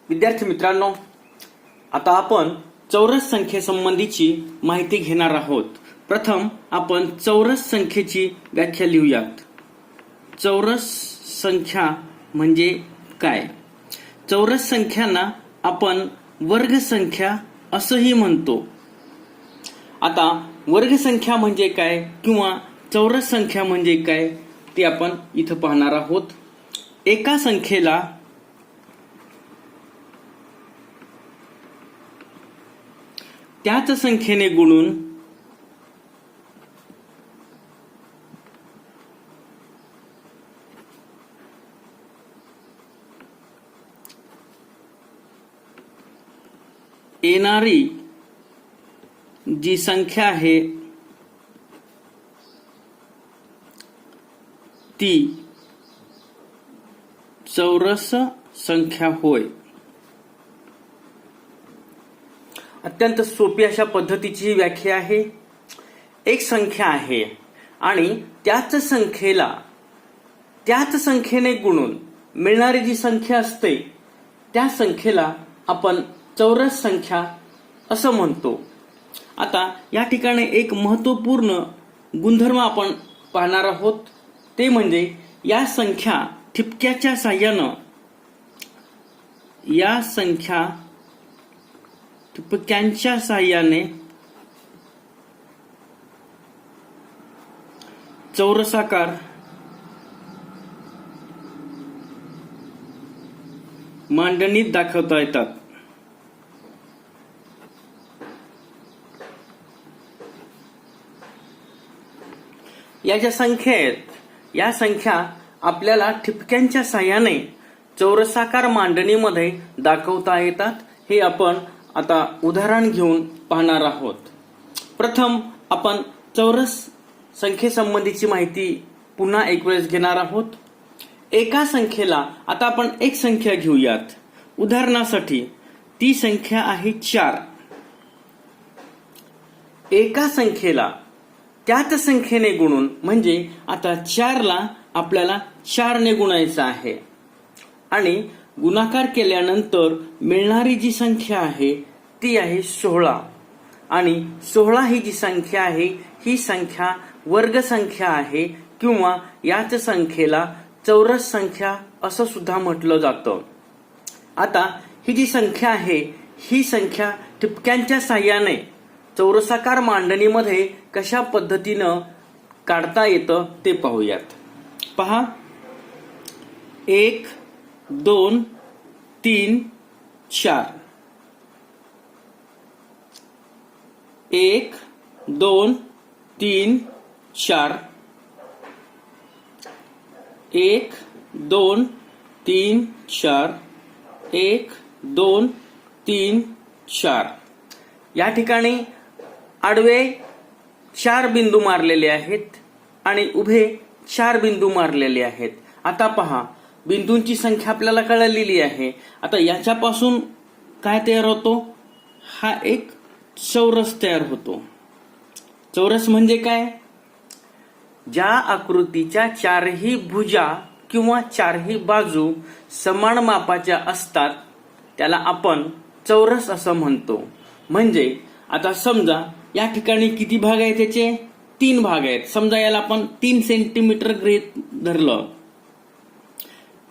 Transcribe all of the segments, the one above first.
विद्यार्थी मित्रांनो, आता आपण चौरस संख्येसंबंधीची माहिती घेणार आहोत. प्रथम आपण चौरस संख्येची व्याख्या लिहूयात. चौरस संख्या म्हणजे काय? चौरस संख्यांना आपण वर्ग संख्या असंही म्हणतो. आता वर्ग संख्या म्हणजे काय किंवा चौरस संख्या म्हणजे काय ते आपण इथं पाहणार आहोत. एका संख्येला त्याच संख्येने गुणून येणारी जी संख्या आहे ती चौरस संख्या होय. अत्यंत सोपी अशा पद्धतीची व्याख्या आहे. एक संख्या आहे आणि त्याच संख्येने गुणून मिळणारी जी संख्या असते त्या संख्येला आपण चौरस संख्या असं म्हणतो. आता या ठिकाणी एक महत्त्वपूर्ण गुणधर्म आपण पाहणार आहोत. ते म्हणजे या संख्या ठिपक्याच्या साहाय्याने ठिपक्यांच्या साहाय्याने चौरसाकार मांडणीत दाखवता येतात. या ज्या संख्या आहेत या संख्या आपल्याला ठिपक्यांच्या साहाय्याने चौरसाकार मांडणीमध्ये दाखवता येतात. हे आपण आता उदाहरण घेऊन पाहणार आहोत. प्रथम आपण चौरस संख्येसंबंधीची माहिती पुन्हा एक वेळेस घेणार आहोत. एका संख्येला आता आपण एक संख्या घेऊयात. उदाहरणासाठी ती संख्या आहे 4. एका संख्येला त्याच संख्येने गुणून म्हणजे आता 4ला आपल्याला 4 ने गुणायचं आहे आणि गुणाकार केल्यानंतर मिळणारी जी संख्या आहे ती आहे 16 आणि 16 ही जी संख्या आहे ही संख्या वर्ग संख्या आहे किंवा याच संख्येला चौरस संख्या असं सुद्धा म्हटलं जातं. आता ही जी संख्या आहे ही संख्या ठिपक्यांच्या साहाय्याने चौरसाकार मांडणीमध्ये कशा पद्धतीनं काढता येतं ते पाहूयात. पहा, 1 2 3 4. 1 2 3 4. 1 2 3 4. 1 2 3 4. या ठिकाणी आडवे 4 बिंदू मारलेले आहेत आणि उभे 4 बिंदू मारलेले आहेत. आता पहा, बिंदूंची संख्या आपल्याला कळलेली आहे. आता याच्यापासून काय तयार होतो? हा एक चौरस तयार होतो. चौरस म्हणजे काय? ज्या आकृतीच्या 4ही भुजा किंवा 4ही बाजू समान मापाच्या असतात त्याला आपण चौरस असं म्हणतो. म्हणजे आता समजा या ठिकाणी किती भाग आहेत? त्याचे 3 भाग आहेत. समजा याला आपण 3 सेंटीमीटर गृहीत धरलं.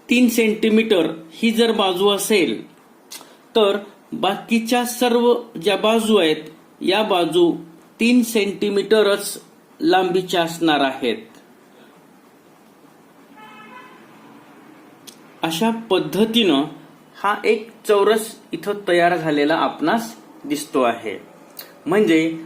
3 सेंटीमीटर ही जर बाजू असेल तर बाकीच्या सर्व ज्या बाजू आहेत या बाजू 3 सेंटीमीटरच लांबीच्या असणार आहेत. अशा पद्धतीनं हा एक चौरस इथं तयार झालेला आपणास दिसतो आहे. म्हणजे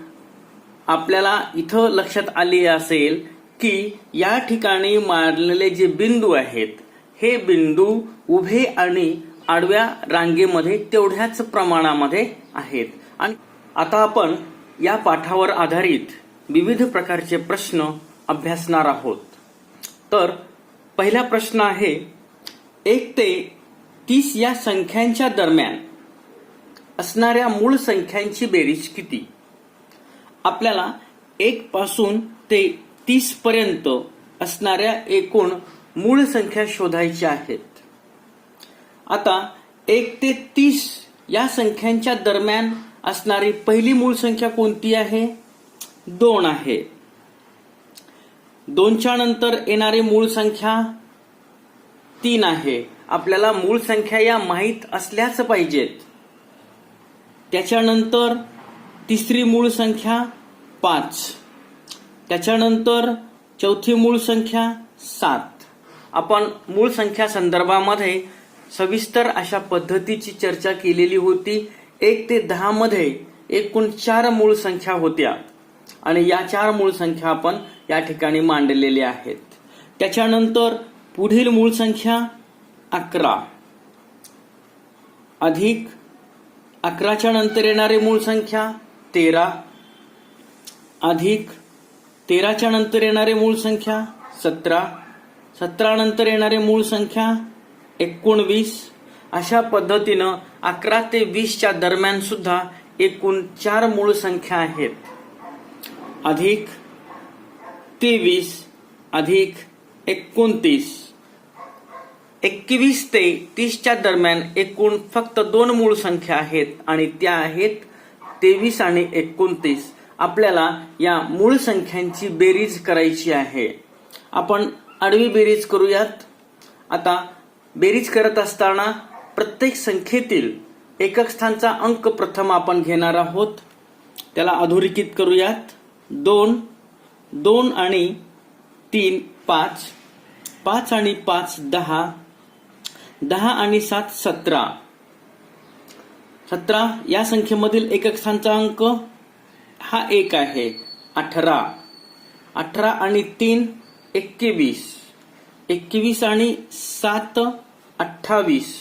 आपल्याला इथं लक्षात आले असेल की या ठिकाणी मारलेले जे बिंदू आहेत हे बिंदू उभे आणि आडव्या रांगेमध्ये तेवढ्याच प्रमाणामध्ये आहेत. आणि आता आपण या पाठावर आधारित विविध प्रकारचे प्रश्न अभ्यासणार आहोत. तर पहिला प्रश्न आहे, 1 ते 30 या संख्यांच्या दरम्यान असणाऱ्या मूळ संख्यांची बेरीज किती? आपल्याला 1 पासून ते 30 पर्यंत असणाऱ्या एकूण मूळ संख्या शोधायच्या आहेत. आता 1 ते 30 या संख्यांच्या दरम्यान असणारी पहिली मूळ संख्या कोणती आहे? 2 आहे. 2च्या नंतर येणारी मूळ संख्या 3 आहे. आपल्याला मूळ संख्या या माहीत असल्याच पाहिजेत. त्याच्यानंतर तिसरी मूळ संख्या 5. त्याच्यानंतर चौथी मूळ संख्या 7. आपण मूळ संख्या संदर्भामध्ये सविस्तर अशा पद्धतीची चर्चा केलेली होती. 1 ते 10 मध्ये एकूण 4 मूळ संख्या होत्या आणि या 4 मूळ संख्या आपण या ठिकाणी मांडलेल्या आहेत. त्याच्यानंतर पुढील मूळ संख्या 11 अधिक 11च्या नंतर येणारी मूळ संख्या 13 अधिक 13च्या नंतर येणारी मूळ संख्या 17. 17 नंतर येणारी मूळ संख्या 19. अशा पद्धतीनं 11 ते 20च्या दरम्यान सुद्धा एकूण 4 मूळ संख्या आहेत. अधिक 23 अधिक 29. 21 ते 30च्या दरम्यान एकूण फक्त 2 मूळ संख्या आहेत आणि त्या आहेत 23 आणि 29. आपल्याला या मूळ संख्यांची बेरीज करायची आहे. आपण आडवी बेरीज करूयात. आता बेरीज करत असताना प्रत्येक संख्येतील एकक स्थानचा अंक प्रथम आपण घेणार आहोत. त्याला अधोरेखित करूयात. 2 2 आणि 3 5. 5 आणि 5 10. 10 आणि 7 17. 17 या संख्येमधील एकक स्थानचा अंक हा 1 आहे. 18. 18 आणि 3 21. 21 आणि 7 28.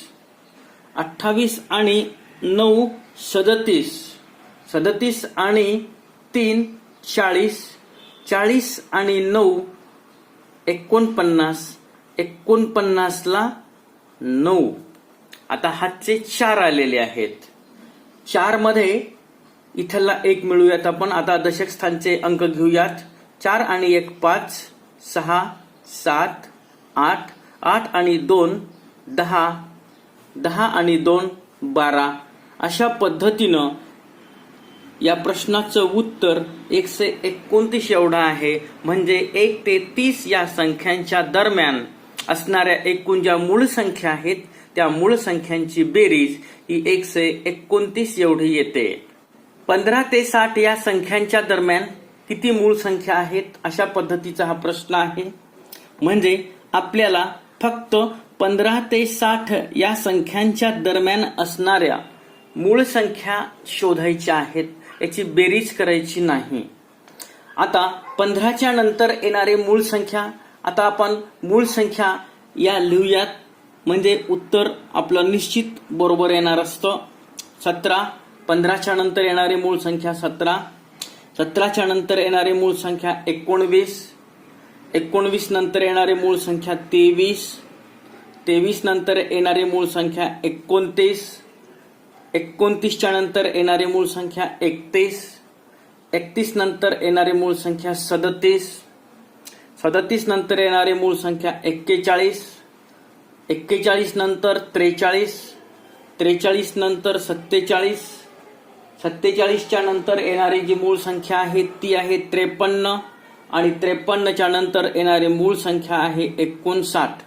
28 आणि 9 37. 37 आणि 3 40. 40 आणि 9 49. 49 ला 9. आता हातचे 4 आलेले आहेत. 4 मध्ये इथला 1 मिळूयात आपण. आता दशक स्थानचे अंक घेऊयात. 4 आणि 1 5. 6 7 8. 8 आणि 2 10. 10 आणि 2 12. अशा पद्धतीनं या प्रश्नाचं उत्तर 129 एवढं आहे. म्हणजे 1 ते 30 या संख्यांच्या दरम्यान असणाऱ्या एकूण ज्या मूळ संख्या आहेत त्या मूळ संख्यांची बेरीज ही 129 एवढी येते. 15 ते 60 या संख्यांच्या दरम्यान किती मूळ संख्या आहेत अशा पद्धतीचा हा प्रश्न आहे. म्हणजे आपल्याला फक्त 15 ते 60 या संख्यांच्या दरम्यान असणाऱ्या मूळ संख्या शोधायच्या आहेत. याची बेरीज करायची नाही. आता 15च्या नंतर येणारे मूळ संख्या. आता आपण मूळ संख्या या लिहूयात. म्हणजे उत्तर आपलं निश्चित बरोबर येणार असतं. 17. 15च्या नंतर येणारी मूळ संख्या 17. 17च्या नंतर येणारी मूळ संख्या 19. 19 नंतर येणारी मूळ संख्या 23. 23 नंतर येणारी मूळ संख्या 29. 29च्या नंतर येणारी मूळ संख्या 31. 31 नंतर येणारी मूळ संख्या 37. 37 नंतर येणारी मूळ संख्या 41. 41 नंतर 43. 43 नंतर 47. 47च्या नंतर येणारी जी मूळ संख्या आहे ती आहे 53 आणि 53च्या नंतर येणारी मूळ संख्या आहे 59.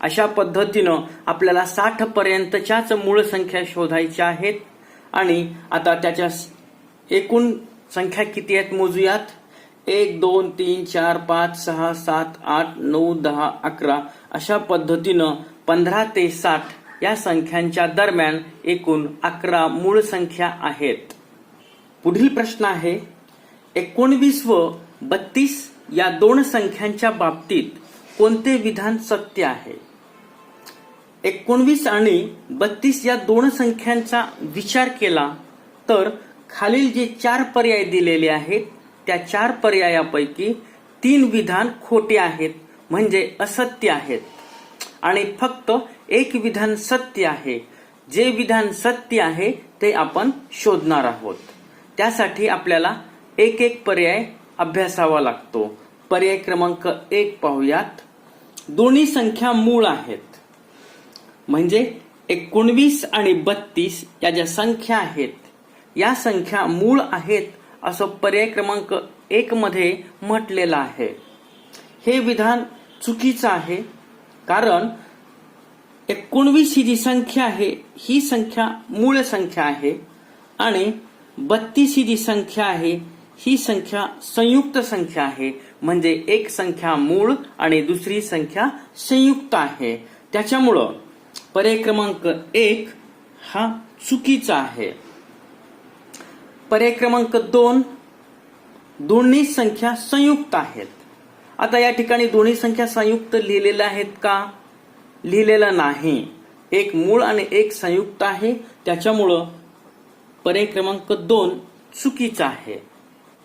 अशा पद्धतीनं आपल्याला 60 पर्यंतच्याच मूळ संख्या शोधायच्या आहेत. आणि आता त्याच्या एकूण संख्या किती आहेत मोजूयात. 1 2 3 4 5 6 7 8 9 10 11 अशा पद्धतीनं 15 ते 60 या संख्यांच्या दरम्यान एकूण 11 मूळ संख्या आहेत. पुढील प्रश्न आहे 19 व 32 या दोन संख्यांच्या बाबतीत कोणते विधान सत्य आहे. 19 आणि 32 या दोन संख्यांचा विचार केला तर खालील जे 4 पर्याय दिलेले आहेत त्या 4 पर्यायापैकी 3 विधान खोटे आहेत म्हणजे असत्य आहेत आणि फक्त एक विधान सत्य आहे. जे विधान सत्य आहे ते आपण शोधणार आहोत. त्यासाठी आपल्याला एक एक पर्याय अभ्यासावा लागतो. पर्याय क्रमांक 1 पाहूयात. दोन्ही संख्या मूळ आहेत. म्हणजे 19 आणि 32 या ज्या संख्या आहेत, या संख्या मूळ आहेत असं पर्याय क्रमांक 1 मध्ये म्हटलेलं आहे. हे विधान चुकीचं आहे, कारण 19 ही जी संख्या आहे ही संख्या मूळ संख्या आहे आणि 32 ही जी संख्या आहे ही संख्या संयुक्त संख्या आहे. म्हणजे एक संख्या मूळ आणि दुसरी संख्या संयुक्त आहे. त्याच्यामुळं पर्याय क्रमांक 1 हा चुकीचा आहे. पर्याय क्रमांक 2, दोन्ही संख्या संयुक्त आहेत. आता या ठिकाणी दोन्ही संख्या संयुक्त लिहिलेल्या आहेत का? लिहिलेलं नाही. एक मूळ आणि एक संयुक्त आहे. त्याच्यामुळं पर्याय क्रमांक 2 चुकीचा आहे.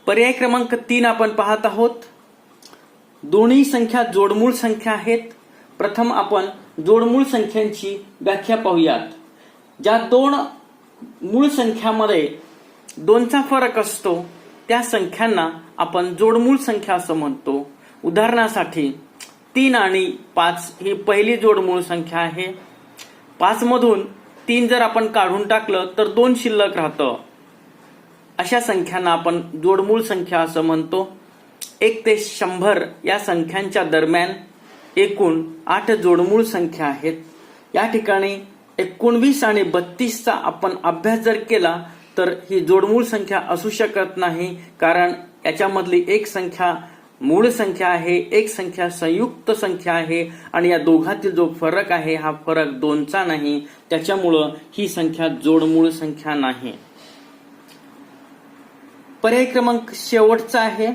पर्याय क्रमांक 3 आपण पाहत आहोत. दोन्ही संख्या जोडमूळ संख्या आहेत. प्रथम आपण जोडमूळ संख्यांची व्याख्या पाहूयात. ज्या दोन मूळ संख्यामध्ये 2चा फरक असतो त्या संख्यांना आपण जोडमूळ संख्या असं म्हणतो. उदाहरणासाठी 3 आणि 5 ही पहिली जोडमूळ संख्या आहे. 5 मधून 3 जर आपण काढून टाकलं तर 2 शिल्लक राहतं. अशा संख्यांना आपण जोडमूळ संख्या असं म्हणतो. 1 ते 100 या संख्यांच्या दरम्यान एकूण 8 जोडमूळ संख्या आहेत. या ठिकाणी 19 आणि 32चा आपण अभ्यास जर केला तर ही जोडमूळ संख्या असू शकत नाही, कारण याच्यामधली एक संख्या मूळ संख्या आहे, एक संख्या संयुक्त संख्या आहे आणि या दोघातील जो फरक आहे हा फरक 2चा नाही. त्याच्यामुळं ही संख्या जोडमूळ संख्या नाही. पर्याय क्रमांक शेवटचा आहे.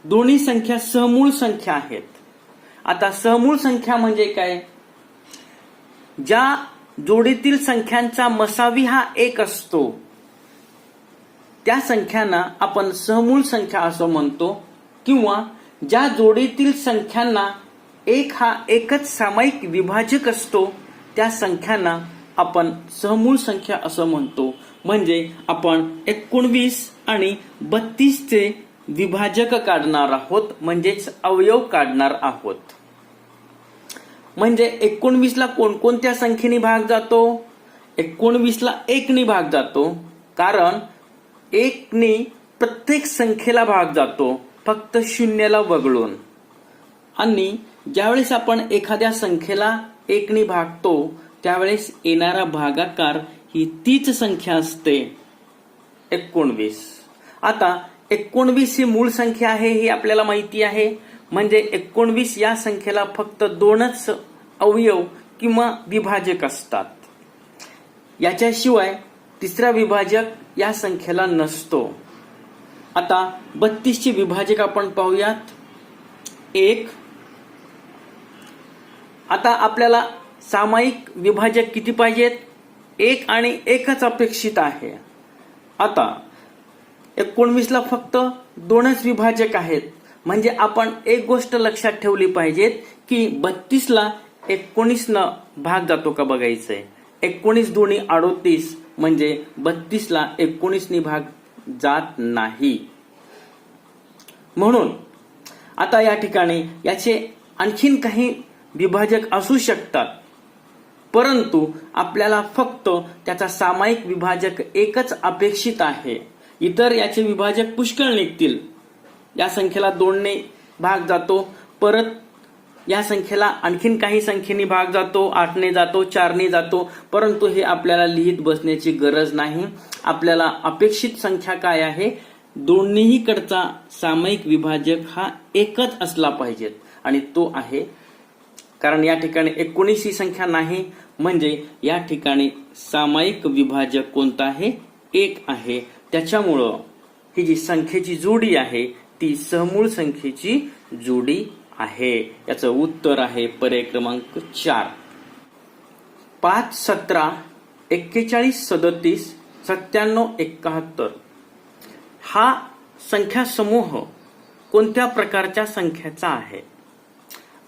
दोन्ही संख्या सहमूळ संख्या आहेत. आता सहमूळ संख्या म्हणजे काय? ज्या जोडीतील संख्यांचा मसावी हा 1 असतो त्या संख्यांना आपण सहमूळ संख्या असं म्हणतो. किंवा ज्या जोडीतील संख्यांना 1 हा एकच सामायिक विभाजक असतो त्या संख्यांना आपण सहमूळ संख्या असं म्हणतो. म्हणजे आपण 19 आणि 32चे विभाजक काढणार आहोत, म्हणजेच अवयव काढणार आहोत. म्हणजे 19ला कोणकोणत्या संख्येने भाग जातो? 19ला 1ने भाग जातो, कारण 1ने प्रत्येक संख्येला भाग जातो, फक्त 0ला वगळून. आणि ज्यावेळेस आपण एखाद्या संख्येला 1ने भागतो त्यावेळेस येणारा भागाकार ही तीच संख्या असते, 19. आता 19 ही मूळ संख्या आहे हे आपल्याला माहिती आहे. म्हणजे 19 या संख्येला फक्त 2च अवयव किंवा विभाजक असतात. याच्याशिवाय तिसरा विभाजक या संख्येला नसतो. आता 32चे विभाजक आपण पाहूयात. 1. आता आपल्याला सामायिक विभाजक किती पाहिजेत? 1 आणि 1च अपेक्षित आहे. आता 19ला फक्त 2च विभाजक आहेत. म्हणजे आपण एक गोष्ट लक्षात ठेवली पाहिजे की 32ला 19 भाग जातो का बघायचंय. 19 दुनी 38 म्हणजे 32ला 19 भाग जात नाही. म्हणून आता या ठिकाणी याचे आणखीन काही विभाजक असू शकतात, परंतु आपल्याला फक्त त्याचा सामायिक विभाजक एकच अपेक्षित आहे. इतर याचे विभाजक पुष्कळ निघतील. या संख्येला 2ने भाग जातो, परत या संख्येला आणखीन काही संख्येने भाग जातो, 8ने जातो, 4ने जातो, परंतु हे आपल्याला लिहित बसण्याची गरज नाही. आपल्याला अपेक्षित संख्या काय आहे? दोन्हीही कडचा सामायिक विभाजक हा एकच असला पाहिजे आणि तो आहे. कारण या ठिकाणी 19 ही संख्या नाही, म्हणजे या ठिकाणी सामायिक विभाजक कोणता आहे? 1 आहे. त्याच्यामुळं ही जी संख्येची जोडी आहे ती सहमूळ संख्येची जोडी आहे. याचं उत्तर आहे पर्याय क्रमांक 4. 5, 17, 41, 37, 97, 71 हा संख्या समूह कोणत्या प्रकारच्या संख्येचा आहे?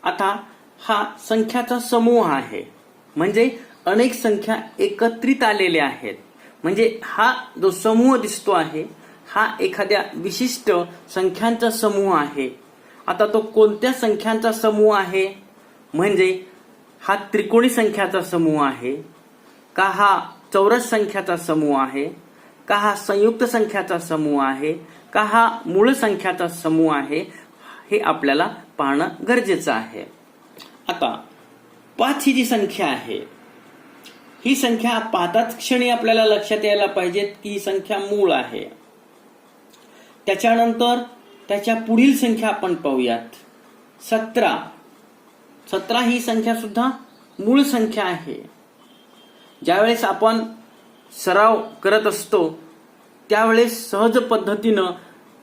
आता हा संख्याचा समूह आहे, म्हणजे अनेक संख्या एकत्रित आलेल्या आहेत. म्हणजे हा जो समूह दिसतो आहे हा एखाद्या विशिष्ट संख्यांचा समूह आहे. आता तो कोणत्या संख्यांचा समूह आहे? म्हणजे हा त्रिकोणी संख्याचा समूह आहे. का हा चौरस संख्याचा समूह आहे, का हा संयुक्त संख्याचा समूह आहे, का हा मूळ संख्याचा समूह आहे, हे आपल्याला पाहणं गरजेचं आहे. आता 5 ही जी संख्या आहे, ही संख्या पाहताच क्षणी आपल्याला लक्षात यायला पाहिजे की ही संख्या मूळ आहे. त्याच्यानंतर त्याच्या पुढील संख्या आपण पाहूयात. 17 ही संख्या सुद्धा मूळ संख्या आहे. ज्यावेळेस आपण सराव करत असतो त्यावेळेस सहज पद्धतीनं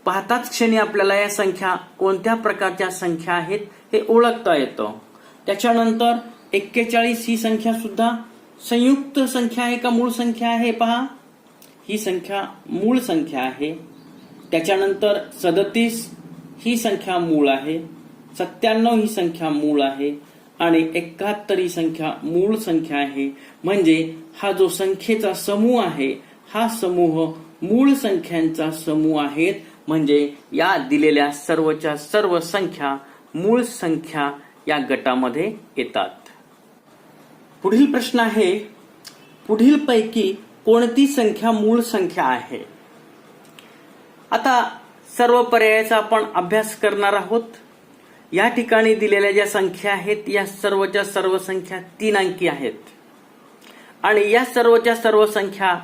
पाहताच क्षणी आपल्याला या संख्या कोणत्या प्रकारच्या संख्या आहेत हे ओळखता येतं. त्याच्यानंतर 41 ही संख्या सुद्धा संयुक्त संख्या आहे का मूळ संख्या आहे पहा, ही संख्या मूळ संख्या आहे. त्याच्यानंतर 37 ही संख्या मूळ आहे, 97 ही संख्या मूळ आहे आणि 71 ही संख्या मूळ संख्या आहे. म्हणजे हा जो संख्येचा समूह आहे हा समूह मूळ संख्यांचा समूह आहेत. म्हणजे या दिलेल्या सर्वच्या सर्व संख्या मूळ संख्या या गटामध्ये येतात. पुढील प्रश्न आहे, पुढील पैकी कोणती संख्या मूळ संख्या आहे? आता सर्व पर्यायाचा आपण अभ्यास करणार आहोत. या ठिकाणी दिलेल्या ज्या संख्या आहेत या सर्वच्या सर्व संख्या 3 अंकी आहेत आणि या सर्वच्या सर्व संख्या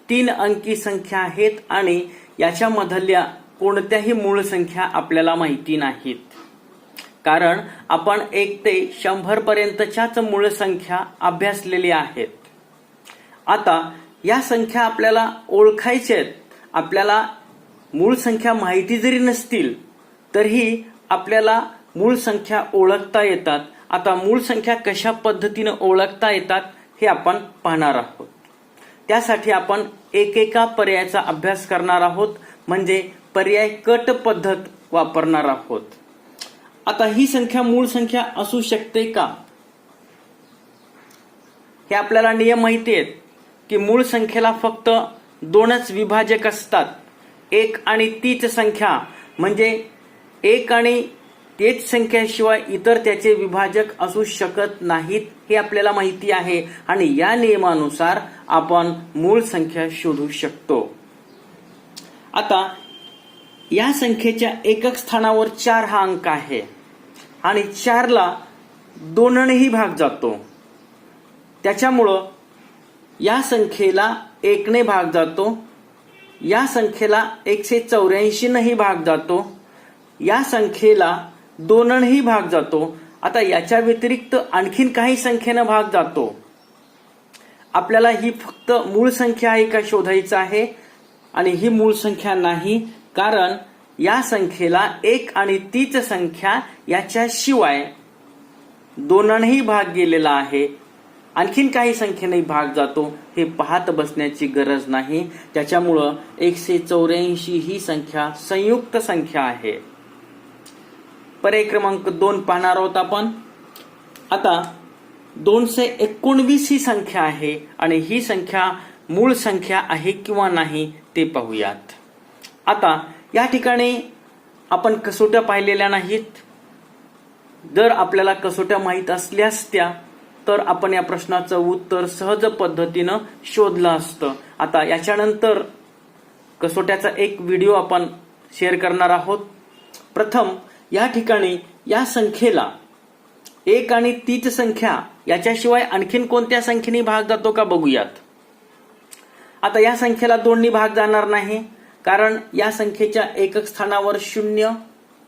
3 अंकी संख्या आहेत आणि याच्यामधल्या कोणत्याही मूळ संख्या आपल्याला माहिती नाहीत. कारण आपण 1 ते 100 पर्यंतच्याच मूळ संख्या अभ्यासलेल्या आहेत. आता या संख्या आपल्याला ओळखायच्या आहेत. आपल्याला मूळ संख्या माहिती जरी नसतील तरीही आपल्याला मूळ संख्या ओळखता येतात. आता मूळ संख्या कशा पद्धतीने ओळखता येतात हे आपण पाहणार आहोत. त्यासाठी आपण एकेका पर्यायाचा अभ्यास करणार आहोत, म्हणजे पर्याय कट पद्धत वापरणार आहोत. आता ही संख्या मूळ संख्या असू शकते का? हे आपल्याला नियम माहिती आहेत की मूळ संख्येला फक्त 2च विभाजक असतात, 1 आणि तीच संख्या. म्हणजे 1 आणि तेच संख्याशिवाय इतर त्याचे विभाजक असू शकत नाहीत हे आपल्याला माहिती आहे आणि या नियमानुसार आपण मूळ संख्या शोधू शकतो. आता या संख्येच्या एकक स्थानावर 4 हा अंक आहे आणि 4ला 2नेही भाग जातो. त्याच्यामुळं या संख्येला 1ने भाग जातो, या संख्येला 184नेही भाग जातो, या संख्येला 2नेही भाग जातो. आता याच्या व्यतिरिक्त आणखीन काही संख्येनं भाग जातो. आपल्याला ही फक्त मूळ संख्या आहे का शोधायचं आहे आणि ही मूळ संख्या नाही, कारण या संख्येला 1 आणि तीच संख्या याच्याशिवाय 2नेही भाग गेलेला आहे, आणखीन काही संख्येने भाग जातो. हे पाहत बसण्याची गरज नाही. त्याच्यामुळं 184 ही संख्या संयुक्त संख्या आहे. पर्याय क्रमांक 2 पाहणार आहोत आपण. आता 219 ही संख्या आहे आणि ही संख्या मूळ संख्या आहे किंवा नाही ते पाहूयात. आता या ठिकाणी आपण कसोट्या पाहिलेल्या नाहीत. जर आपल्याला कसोट्या माहीत असल्या असत्या तर आपण या प्रश्नाचं उत्तर सहज पद्धतीनं शोधलं असतं. आता याच्यानंतर कसोट्याचा एक व्हिडिओ आपण शेअर करणार आहोत. प्रथम या ठिकाणी या संख्येला 1 आणि तीच संख्या याच्याशिवाय आणखीन कोणत्या संख्येने भाग जातो का बघूयात. आता या संख्येला 2ने भाग जाणार नाही, कारण या संख्येच्या एकक स्थानावर 0,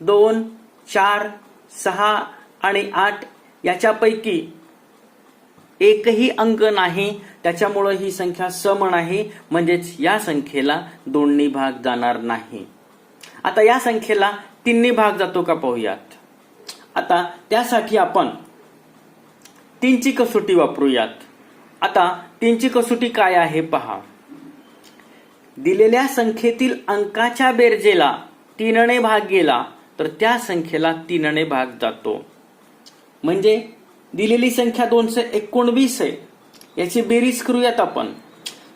2, 4, 6 आणि 8 याच्यापैकी एकही अंक नाही. त्याच्यामुळे ही संख्या सम नाही, म्हणजेच या संख्येला 2ने भाग जाणार नाही. आता या संख्येला 3ने भाग जातो का पाहूयात. आता त्यासाठी आपण 3ची कसोटी वापरूयात. आता 3ची कसोटी काय आहे पहा. दिलेल्या संख्येतील अंकाच्या बेरजेला 3ने भाग गेला तर त्या संख्येला 3ने भाग जातो. म्हणजे दिलेली संख्या 219 आहे, याची बेरीज करूयात आपण.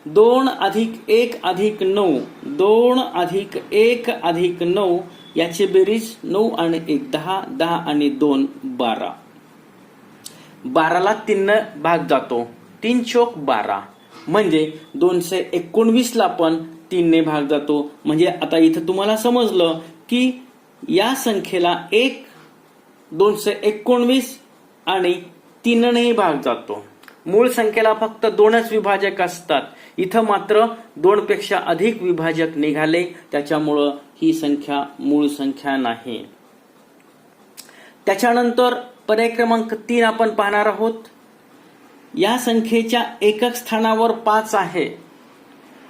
2 + 1 + 9, 2 + 1 + 9 याची बेरीज 9 आणि 1 10, 10 आणि 2 12. 12ला 3ने भाग जातो, 3 चौक 12. म्हणजे 219 ला पण 3 ने भाग जातो. म्हणजे आता इथं तुम्हाला समजलं की या संख्येला 219 आणि 3 नेही भाग जातो. मूळ संख्येला फक्त 2च विभाजक असतात. इथं मात्र 2 पेक्षा अधिक विभाजक निघाले, त्याच्यामुळं ही संख्या मूळ संख्या नाही. त्याच्यानंतर पर्याय क्रमांक 3 आपण पाहणार आहोत. या संख्येच्या एकक स्थानावर 5 आहे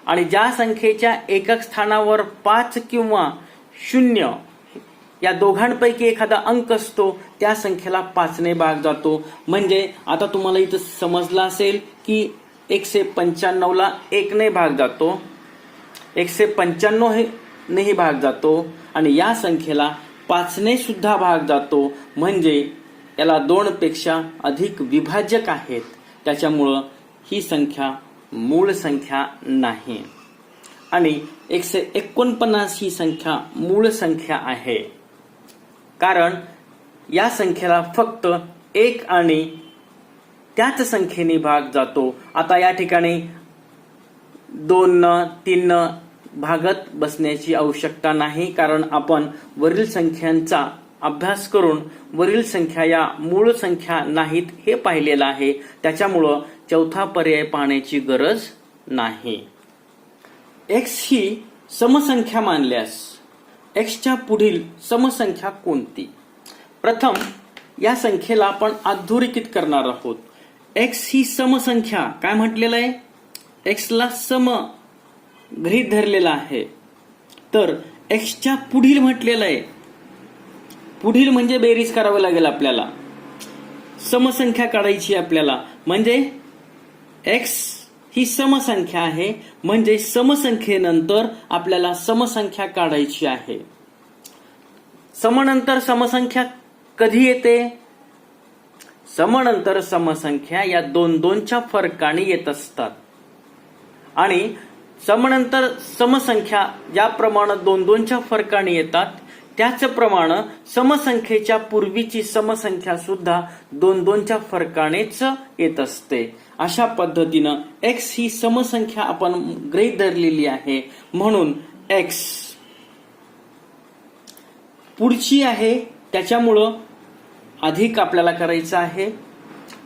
आणि ज्या संख्येच्या एकक स्थानावर 5 किंवा 0 या दोघांपैकी एखादा अंक असतो त्या संख्येला 5 ने भाग जातो. म्हणजे आता तुम्हाला इथं समजलं असेल की 195 ला 1 ने भाग जातो, 195 नेही भाग जातो आणि या संख्येला 5 ने सुद्धा भाग जातो. म्हणजे याला 2 पेक्षा अधिक विभाजक आहेत, त्याच्यामुळं ही संख्या मूळ संख्या नाही. आणि 149 ही संख्या मूळ संख्या आहे, कारण या संख्येला फक्त 1 आणि त्याच संख्येने भाग जातो. आता या ठिकाणी 2 3 भागत बसण्याची आवश्यकता नाही, कारण आपण वरील संख्यांचा अभ्यास करून वरील संख्या या मूळ संख्या नाहीत हे पाहिलेलं आहे. त्याच्यामुळं चौथा पर्याय पाहण्याची गरज नाही. एक्स ही समसंख्या मानल्यास एक्सच्या पुढील समसंख्या कोणती? प्रथम या संख्येला आपण अधोरेखित करणार आहोत. एक्स ही समसंख्या काय म्हटलेलं आहे? एक्सला सम गृहीत धरलेला आहे. तर एक्सच्या पुढील म्हटलेलं आहे. पुढील म्हणजे बेरीज करावी लागेल आपल्याला, समसंख्या काढायची आपल्याला. म्हणजे एक्स ही समसंख्या आहे, म्हणजे समसंख्येनंतर आपल्याला समसंख्या काढायची आहे. समनंतर समसंख्या कधी येते? समनंतर समसंख्या या 2च्या फरकाने येत असतात. आणि समनंतर समसंख्या ज्याप्रमाणे 2च्या फरकाने येतात त्याचप्रमाणे समसंख्येच्या पूर्वीची समसंख्या सुद्धा 2च्या फरकानेच येत असते. अशा पद्धतीनं एक्स ही समसंख्या आपण गृहीत धरलेली आहे, म्हणून एक्स पुढची आहे, त्याच्यामुळं अधिक आपल्याला करायचं आहे.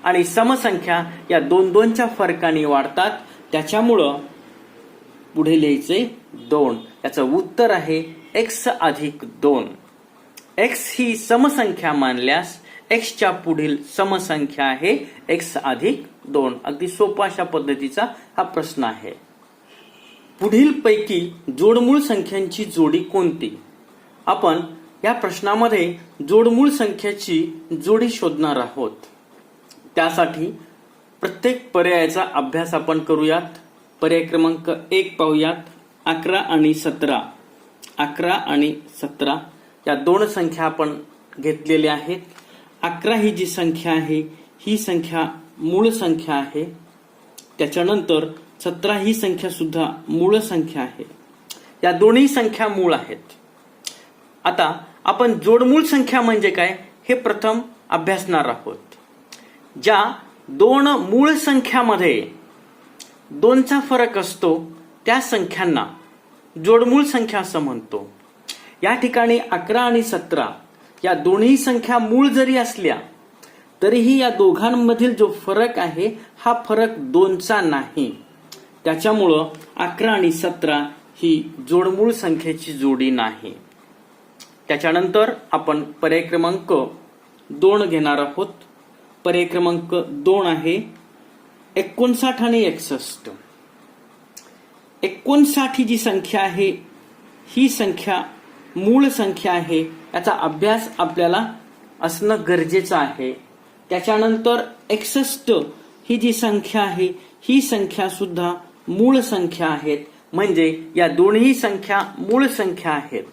आणि समसंख्या या 2च्या फरकाने वाढतात, त्याच्यामुळं पुढे लिहायचे 2. याचं उत्तर आहे एक्स अधिक 2. एक्स ही समसंख्या मानल्यास एक्सच्या पुढील समसंख्या आहे एक्स अधिक 2. अगदी सोपा अशा पद्धतीचा हा प्रश्न आहे. पुढील पैकी जोडमूळ संख्यांची जोडी कोणती? आपण या प्रश्नामध्ये जोडमूळ संख्येची जोडी शोधणार आहोत. त्यासाठी प्रत्येक पर्यायाचा अभ्यास आपण करूयात. पर्याय क्रमांक 1 पाहूयात. 11 आणि 17. 11 आणि 17 या 2 संख्या आपण घेतलेल्या आहेत. 11 ही जी संख्या आहे ही संख्या मूळ संख्या आहे. त्याच्यानंतर 17 ही संख्या सुद्धा मूळ संख्या आहे. या दोन्ही संख्या मूळ आहेत. आता आपण जोडमूळ संख्या म्हणजे काय हे प्रथम अभ्यासणार आहोत. ज्या 2 मूळ संख्यामध्ये 2चा फरक असतो त्या संख्यांना जोडमूळ संख्या असं म्हणतो. या ठिकाणी 11 आणि 17 या दोन्ही संख्या मूळ जरी असल्या तरीही या दोघांमधील जो फरक आहे हा फरक 2चा नाही. त्याच्यामुळं 11 आणि 17 ही जोडमूळ संख्येची जोडी नाही. त्याच्यानंतर आपण पर्याय क्रमांक 2 घेणार आहोत. पर्याय क्रमांक 2 आहे 59 आणि 61. 59 ही जी संख्या आहे ही संख्या मूळ संख्या आहे. याचा अभ्यास आपल्याला असणं गरजेचं आहे. त्याच्यानंतर 61 ही जी संख्या आहे ही संख्या सुद्धा मूळ संख्या आहेत. म्हणजे या दोन्ही संख्या मूळ संख्या आहेत.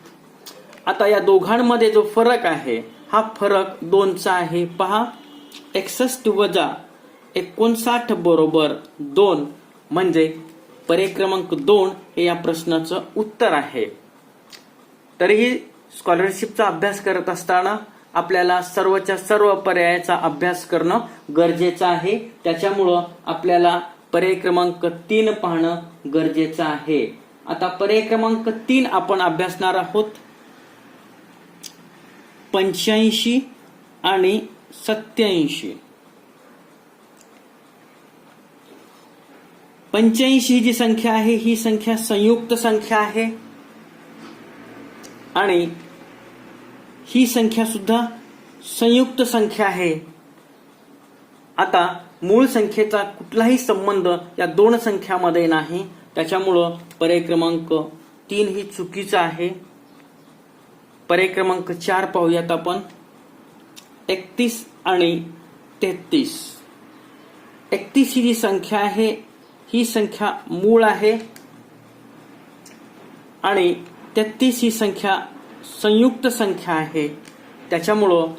आता या दोघांमध्ये जो फरक आहे हा फरक 2चा आहे. पहा, 61 वजा 59 बरोबर 2 म्हणजे पर्याय क्रमांक 2 हे या प्रश्नाचं उत्तर आहे. तरीही स्कॉलरशिपचा अभ्यास करत असताना आपल्याला सर्वच्या सर्व पर्यायाचा अभ्यास करणं गरजेचं आहे. त्याच्यामुळं आपल्याला पर्याय क्रमांक 3 पाहणं गरजेचं आहे. आता पर्याय क्रमांक 3 आपण अभ्यासणार आहोत. 85 आणि 87. 85 ही जी संख्या आहे ही संख्या संयुक्त संख्या आहे आणि ही संख्या सुद्धा संयुक्त संख्या आहे. आता मूळ संख्येचा कुठलाही संबंध या दोन संख्यामध्ये नाही, त्याच्यामुळं पर्याय क्रमांक 3 ही चुकीचा आहे. पर्याय क्रमांक 4 पाहूयात आपण. 31 आणि 33. 31 ही जी संख्या आहे ही संख्या मूळ आहे आणि 33 ही संख्या संयुक्त संख्या आहे, त्याच्यामुळं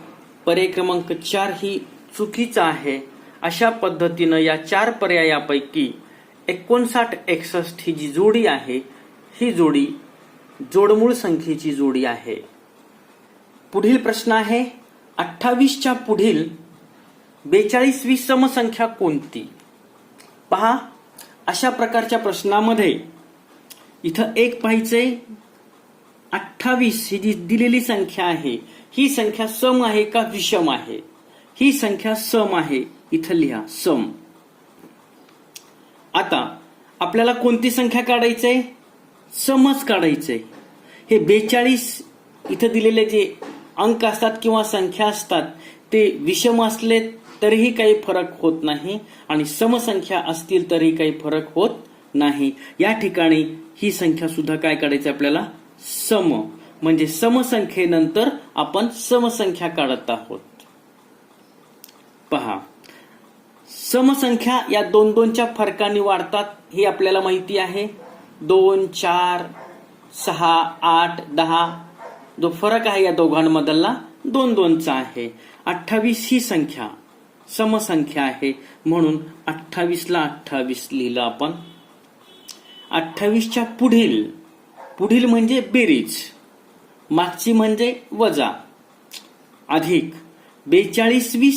पर्याय क्रमांक 4 ही चुकीचा आहे. अशा पद्धतीनं या 4 पर्यायापैकी 59 61 ही जी जोडी आहे ही जोडी जोडमूळ संख्येची जोडी आहे. पुढील प्रश्न आहे 28च्या पुढील 42वी समसंख्या कोणती? पहा, अशा प्रकारच्या प्रश्नामध्ये इथं एक पाहिजे. 28 ही जी दिलेली संख्या आहे ही संख्या सम आहे का विषम आहे? ही संख्या सम आहे, इथं लिहा सम. आता आपल्याला कोणती संख्या काढायचंय? समच काढायचंय. हे 42 इथं दिलेले जे अंक असतात किंवा संख्या असतात ते विषम असले तरीही काही फरक होत नाही आणि समसंख्या असतील तरीही काही फरक होत नाही. या ठिकाणी ही संख्या सुद्धा काय काढायची आपल्याला? सम. म्हणजे समसंख्येनंतर आपण समसंख्या काढत आहोत. पहा, समसंख्या या 2-2च्या फरकाने वाढतात हे आपल्याला माहिती आहे. 2, 4, 6, 8, 10 जो फरक आहे या दोघांमधला 2-2चा आहे. 28 ही संख्या समसंख्या आहे म्हणून 28ला 28 लिहिलं आपण. 28च्या पुढील म्हणजे बेरीज, मागची म्हणजे वजा, अधिक 42वी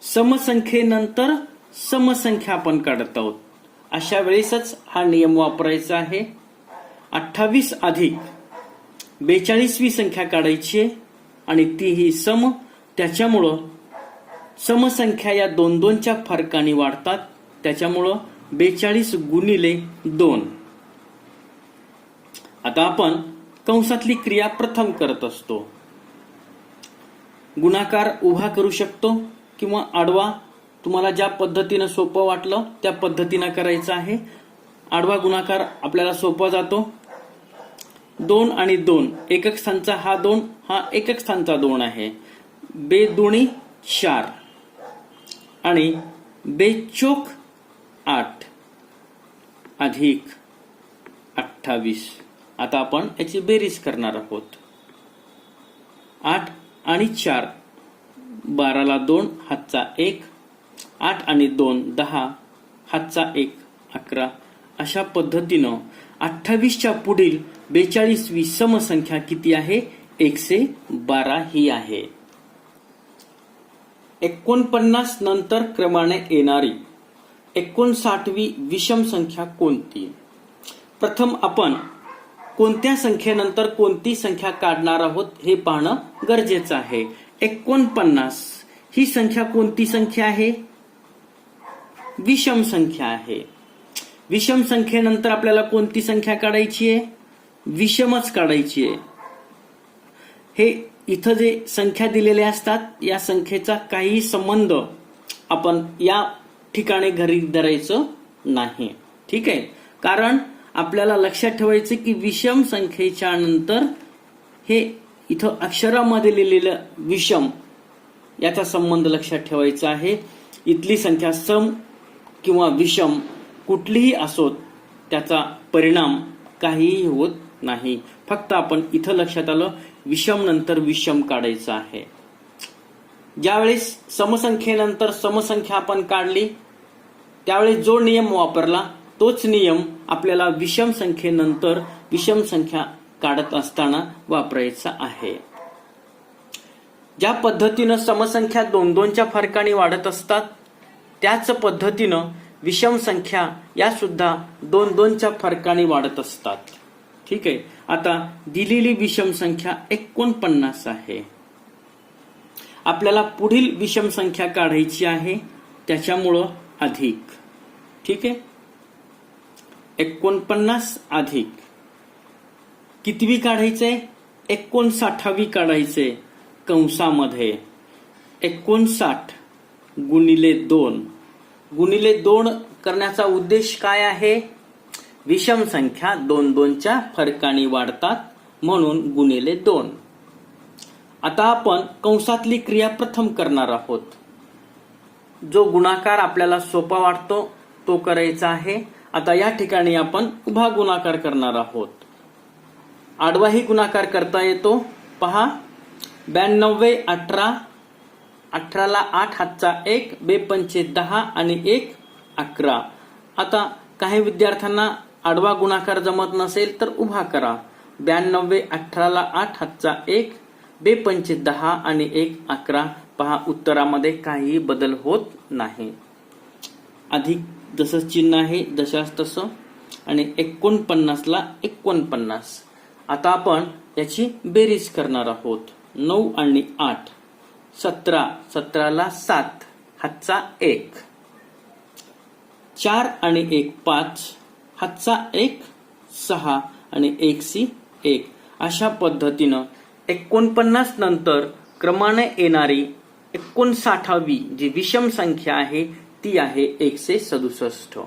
समसंख्येनंतर समसंख्या आपण काढत आहोत. अशा वेळेसच हा नियम वापरायचा आहे. 28 अधिक 42वी संख्या काढायची आहे आणि ती ही सम, त्याच्यामुळं समसंख्या या 2-2च्या फरकाने वाढतात, त्याच्यामुळं 42 गुणिले 2. आता आपण कंसातली क्रिया प्रथम करत असतो. गुणाकार उभा करू शकतो किंवा आडवा, तुम्हाला ज्या पद्धतीनं सोपं वाटलं त्या पद्धतीनं करायचं आहे. आडवा गुणाकार आपल्याला सोपा जातो. 2 आणि 2 एकक स्थानचा हा 2 हा एकक स्थानचा 2 आहे. 2 दुणी 4 आणि 2 चोक 8 अधिक 28. आता आपण याची बेरीज करणार आहोत. 8 आणि 4 12ला 2 हातचा 1, 8 आणि 2 10 हातचा 1 11. अशा पद्धतीनं 28च्या पुढील 42वी समसंख्या किती आहे? 112 ही आहे. 49 नंतर क्रमाने येणारी 59वी विषम संख्या कोणती? प्रथम आपण कोणत्या संख्येनंतर कोणती संख्या काढणार आहोत हे पाहणं गरजेचं आहे. 49 ही संख्या कोणती संख्या आहे? विषम संख्या आहे. विषम संख्येनंतर आपल्याला कोणती संख्या काढायची आहे? विषमच काढायची आहे. हे इथं जे संख्या दिलेल्या असतात या संख्येचा काही संबंध आपण या ठिकाणी गृहीत धरायचं नाही. ठीक आहे, कारण आपल्याला लक्षात ठेवायचं की विषम संख्येच्या नंतर हे इथं अक्षरामध्ये लिहिलेलं विषम याचा संबंध लक्षात ठेवायचा आहे. इथली संख्या सम किंवा विषम कुठलीही असोत त्याचा परिणाम काहीही होत नाही. फक्त आपण इथं लक्षात आलं विषम नंतर विषम काढायचं आहे. ज्यावेळेस समसंख्येनंतर समसंख्या आपण काढली त्यावेळेस जो नियम वापरला तोच नियम आपल्याला विषम संख्येनंतर विषम संख्या काढत असताना वापरायचा आहे. ज्या पद्धतीनं समसंख्या 2-2च्या फरकाने वाढत असतात त्याच पद्धतीनं विषम संख्या या सुद्धा 2-2च्या फरकाने वाढत असतात. ठीक आहे. आता दिलेली विषम संख्या 49 आहे. आपल्याला पुढील विषम संख्या काढायची आहे, त्याच्यामुळं अधिक. ठीक आहे. 49 अधिक कितवी काढायचंय? 59वी काढायचंय. कंसामध्ये 59 गुणिले 2. गुणिले 2 करण्याचा उद्देश काय आहे? विषम संख्या 2-2च्या फरकाने वाढतात म्हणून गुणिले 2. आता आपण कंसातली क्रिया प्रथम करणार आहोत. जो गुणाकार आपल्याला सोपा वाटतो तो करायचा आहे. आता या ठिकाणी आपण उभा गुणाकार करणार आहोत. आडवाही गुणाकार करता येतो. पहा, 92 18, 18ला 8 हातचा 1, 2 पंचे 10 आणि 1 11. आता काही विद्यार्थ्यांना आडवा गुणाकार जमत नसेल तर उभा करा. 92 18ला 8 हातचा 1, 2 पंचे 10 आणि 1 11. पहा, उत्तरामध्ये काही बदल होत नाही. अधिक जसं चिन्ह आहे जशाच तसं आणि 49ला 49. आता आपण याची बेरीज करणार आहोत. 9 आणि 8 17, 17ला 7 हातचा 1, 4 आणि 1 5 हातचा 1 6 आणि 1 1. अशा पद्धतीनं 49 नंतर क्रमाने येणारी 59वी जी विषम संख्या आहे ती आहे 167.